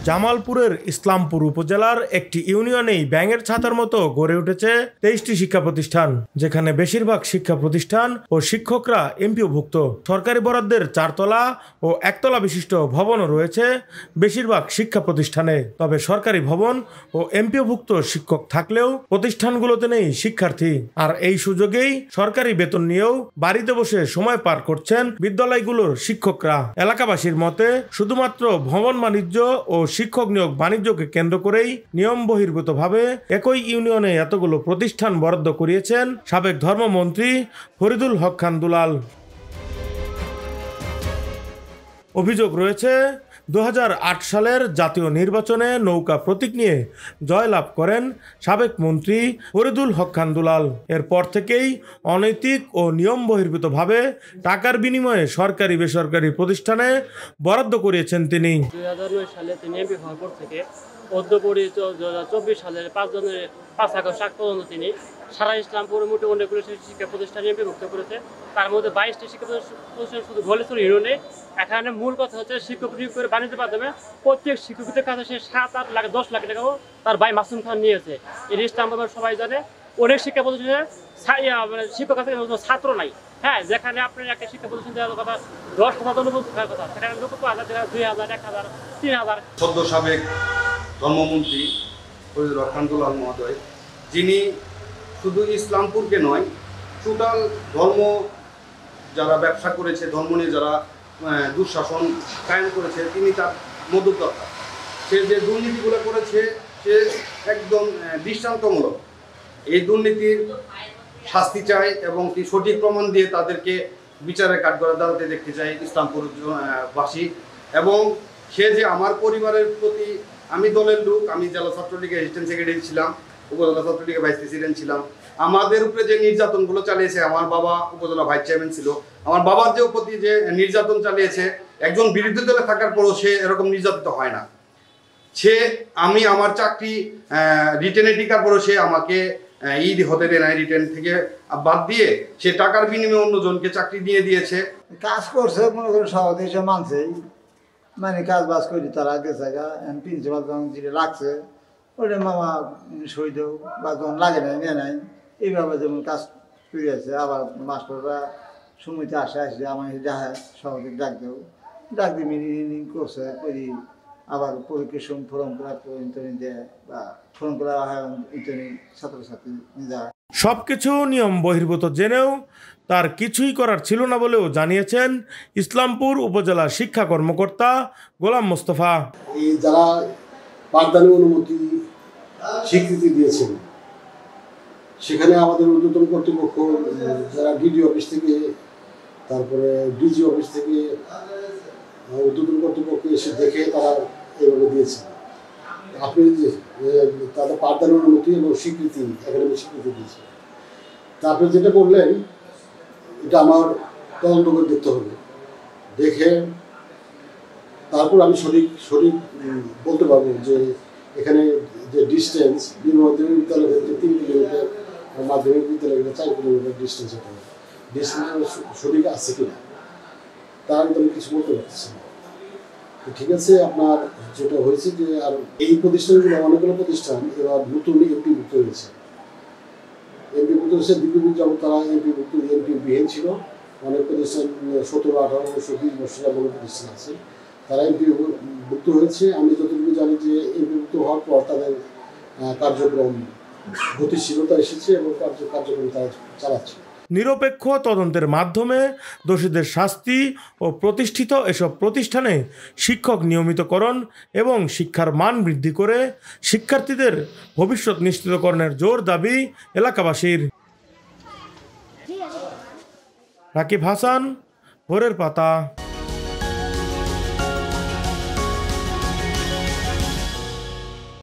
জামালপুরের ইসলামপুর উপজেলার একটি ইউনিয়নেই ব্যাঙের ছাতার মতো গড়ে উঠেছে 23টি শিক্ষা প্রতিষ্ঠান, যেখানে বেশিরভাগ শিক্ষা প্রতিষ্ঠান ও শিক্ষকরা এমপিওভুক্ত। সরকারি বরাদ্দের 4 তলা ও 1 তলা বিশিষ্ট ভবনও রয়েছে বেশিরভাগ শিক্ষা প্রতিষ্ঠানে। তবে সরকারি ভবন ও এমপিওভুক্ত শিক্ষক থাকলেও প্রতিষ্ঠানগুলোতে নেই শিক্ষার্থী। আর এই সুযোগেই সরকারি বেতন নিয়েও বাড়িতে বসে সময় পার করছেন বিদ্যালয়গুলোর শিক্ষকরা। এলাকাবাসীর মতে শুধুমাত্র ভবন বাণিজ্য ও শিক্ষক নিয়োগ বাণিজ্যকে কেন্দ্র করেই নিয়ম বহির্ভূতভাবে একই ইউনিয়নে এতগুলো প্রতিষ্ঠান বরাদ্দ করিয়েছেন সাবেক ধর্মমন্ত্রী ফরিদুল হক খান দুলাল। অভিযোগ রয়েছে 2008 সালের জাতীয় নির্বাচনে নৌকা প্রতীক নিয়ে জয়লাভ করেন সাবেক মন্ত্রী ফরিদুল হক খান দুলাল। এরপর থেকেই অনৈতিক ও নিয়ম বহির্ভূতভাবে টাকার বিনিময়ে সরকারি বেসরকারি প্রতিষ্ঠানে বরাদ্দ করিয়েছেন তিনি। 2009 সালে তিনি এমপি হওয়ার পর থেকে অদ্যপরি 2024 সালের 5 আগস্ট পর্যন্ত তিনি সারা ইসলামপুর মোটে অনেকগুলো শিক্ষা প্রতিষ্ঠান এমপিভুক্ত করেছে। তার মধ্যে 22টি শিক্ষা প্রতিষ্ঠান শুধু গলেশ্বর ইউনিয়নে। এখানে মূল কথা হচ্ছে শিক্ষক নিয়োগ করে বাণিজ্যের মাধ্যমে প্রত্যেক শিক্ষকের কাছে সে 7-8 লাখ 10 লাখ টাকাও তার ভাই মাসুম খান নিয়েছে। এই ইসলামপুর সবাই জানে। অনেক শিক্ষা প্রতিষ্ঠানে শিক্ষক আছে ছাত্র নাই। হ্যাঁ, যেখানে আপনার একটা শিক্ষা প্রতিষ্ঠান দেওয়ার কথা 10,000 অনুভূত থাকার কথা, সেখানে লোক 1000, 2000, 1000, 3000। সদ্য সাবেক ধর্মমন্ত্রী ফরিদুল হক খান দুলাল মহোদয়, যিনি শুধু ইসলামপুরকে নয়, টোটাল ধর্ম যারা ব্যবসা করেছে, ধর্ম নিয়ে যারা দুঃশাসন কায়েম করেছে, তিনি তার মধ্যস্থতা। সে যে দুর্নীতিগুলো করেছে সে একদম দৃষ্টান্তমূলক। এই দুর্নীতির শাস্তি চাই এবং কি সঠিক প্রমাণ দিয়ে তাদেরকে বিচারের কাঠগড়ায় দাঁড়াতে দেখতে চাই ইসলামপুরবাসী। এবং সে যে আমার পরিবারের প্রতি, আমি দলের লোক, আমি জেলা ছাত্রলীগের অ্যাসিস্ট্যান্ট সেক্রেটারি ছিলাম, উপজেলা ছাত্রলীগের ভাইস প্রেসিডেন্ট ছিলাম। আমাদের উপরে যে নির্যাতনগুলো চালিয়েছে, আমার বাবা উপজেলা ভাইস চেয়ারম্যান ছিল, আমার বাবার যে প্রতি যে নির্যাতন চালিয়েছে, একজন বিরোধী দলে থাকার পরও সে এরকম নির্যাতিত হয় না। আমি আমার চাকরি রিটেনে টিকার পরও সে আমাকে ঈদ হতে দেয় নাই, রিটেন থেকে বাদ দিয়ে সে টাকার বিনিময়ে অন্যজনকে চাকরি দিয়ে দিয়েছে। কাজ করছে, মনে করেন সহজে সে মানছে, মানে কাজ বাজ করি তার আগে জায়গা প্রিন্সিপাল যখন যেটা লাগছে ওইটা মামা সই দেও, বা যখন লাগে নাই নিয়ে নাই, এইভাবে যেমন কাজ করে আছে। আবার মাস্টাররা সময়তে আসে আমার যাহে সহজে ডাক দেও, ডাক দিয়ে মিটিং করছে করি। আবার পরীক্ষার সময় ফর্ম করা ইন্টারভিউ দেয় বা ফর্ম করা হয় ইন্টারভিউ ছাত্রছাত্রী যায়। সবকিছু নিয়ম বহির্ভূত জেনেও তার কিছুই করার ছিল না বলেও জানিয়েছেন ইসলামপুর উপজেলা শিক্ষা কর্মকর্তা গোলাম মোস্তফা। এই যারা পাঠদানের অনুমতি স্বীকৃতি দিয়েছেন, সেখানে আমাদের ঊর্ধ্বতন কর্তৃপক্ষ যারা ডিডি অফিস থেকে, তারপরে ডিজি অফিস থেকে ঊর্ধ্বতন কর্তৃপক্ষ এসে দেখে তারা এভাবে দিয়েছেন। আপনি তাদের পাঠদানের অনুমতি এবং স্বীকৃতি, একাডেমিক স্বীকৃতি দিয়েছেন। তা আপনি যেটা বললেন এটা আমার তদন্ত করে দেখতে হবে, দেখে তারপর আমি সঠিক বলতে পারবো যে এখানে যে ডিস্টেন্স মাধ্যমিক বিদ্যালয় থেকে 3 কিলোমিটার, মাধ্যমিক বিদ্যালয় 4 কিলোমিটার ডিস্টেন্স হতে হবে। ডিস্টেন্স সঠিক আছে কিনা তার আমি কিছু বলতে পারছি না। ঠিক আছে, আপনার যেটা হয়েছে যে আর এই প্রতিষ্ঠানগুলো, অনেকগুলো প্রতিষ্ঠান এবার নতুন এমপিভুক্ত হয়েছে। এমপিভুক্ত হয়েছে দীর্ঘদিন যাবত তারা এমপি বিহীন ছিল। অনেক প্রতিষ্ঠান 17, 18, 20 বছর যাবত প্রতিষ্ঠান আছে, তারা এমপিভুক্ত হয়েছে। আমি যতটুকু জানি যে এমপিভুক্ত হওয়ার পর তাদের কার্যক্রম গতিশীলতা এসেছে এবং কার্যক্রম তারা চালাচ্ছে। নিরপেক্ষ তদন্তের মাধ্যমে দোষীদের শাস্তি ও প্রতিষ্ঠিত এসব প্রতিষ্ঠানে শিক্ষক নিয়মিতকরণ এবং শিক্ষার মান বৃদ্ধি করে শিক্ষার্থীদের ভবিষ্যৎ নিশ্চিতকরণের জোর দাবি এলাকাবাসীর। রাকিব হাসান, ভোরের পাতা।